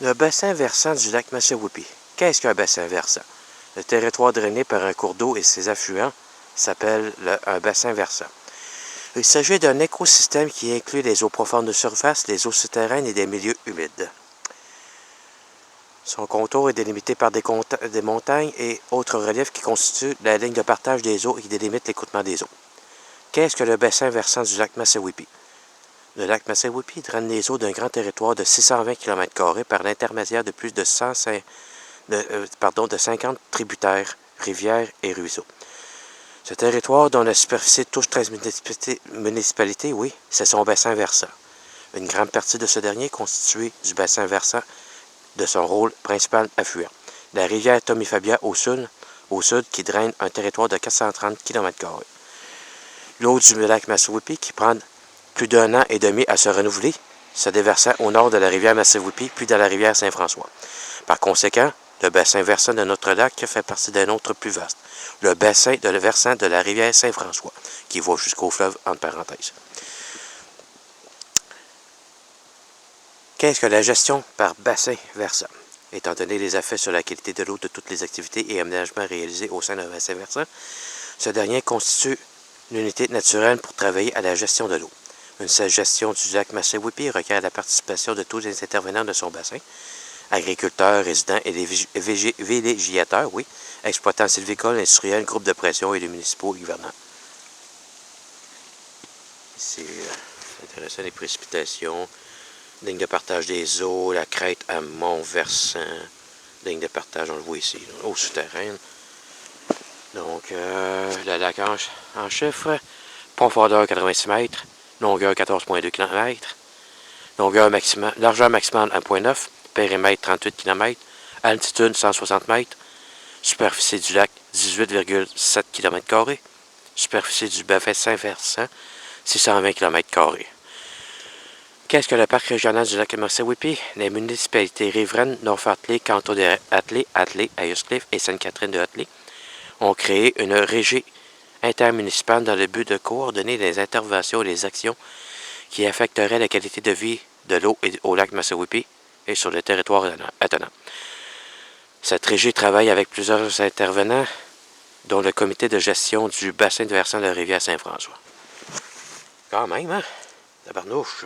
Le bassin versant du lac Massawippi. Qu'est-ce qu'un bassin versant? Le territoire drainé par un cours d'eau et ses affluents s'appelle un bassin versant. Il s'agit d'un écosystème qui inclut les eaux profondes de surface, les eaux souterraines et des milieux humides. Son contour est délimité par des montagnes et autres reliefs qui constituent la ligne de partage des eaux et qui délimitent l'écoulement des eaux. Qu'est-ce que le bassin versant du lac Massawippi? Le lac Massawippi draine les eaux d'un grand territoire de 620 km² par l'intermédiaire de plus de 50 tributaires, rivières et ruisseaux. Ce territoire, dont la superficie touche 13 municipalités, oui, c'est son bassin versant. Une grande partie de ce dernier est constituée du bassin versant de son rôle principal affluent. La rivière Tomifabia au sud qui draine un territoire de 430 km². L'eau du lac Massawippi, qui prend plus d'1 an et demi à se renouveler, se déversant au nord de la rivière Massawippi, puis dans la rivière Saint-François. Par conséquent, le bassin versant de notre lac fait partie d'un autre plus vaste, le bassin versant de la rivière Saint-François, qui va jusqu'au fleuve, entre parenthèses. Qu'est-ce que la gestion par bassin versant? Étant donné les effets sur la qualité de l'eau de toutes les activités et aménagements réalisés au sein d'un bassin versant, ce dernier constitue l'unité naturelle pour travailler à la gestion de l'eau. Une seule gestion du lac Massawippi requiert la participation de tous les intervenants de son bassin, agriculteurs, résidents et villégiateurs, oui, exploitants sylvicoles, industriels, groupes de pression et les municipaux gouvernants. C'est intéressant, les précipitations, ligne de partage des eaux, la crête à Mont-Versant, ligne de partage, on le voit ici, eau souterraine. Donc, le lac en chiffres, profondeur 86 mètres, longueur 14,2 km, largeur maximale 1,9, périmètre 38 km, altitude 160 mètres, superficie du lac 18,7 km², superficie du bassin versant 620 km². Qu'est-ce que le parc régional du lac Massawippi? Les municipalités riveraines North-Hatley, Canton de Hatley, Ayercliff et Sainte-Catherine de Hatley ont créé une régie intermunicipale dans le but de coordonner les interventions et les actions qui affecteraient la qualité de vie de l'eau au lac Massawippi et sur le territoire attenant. Cette régie travaille avec plusieurs intervenants, dont le comité de gestion du bassin de versant de la rivière Saint-François. Quand même, hein? Tabarnouche!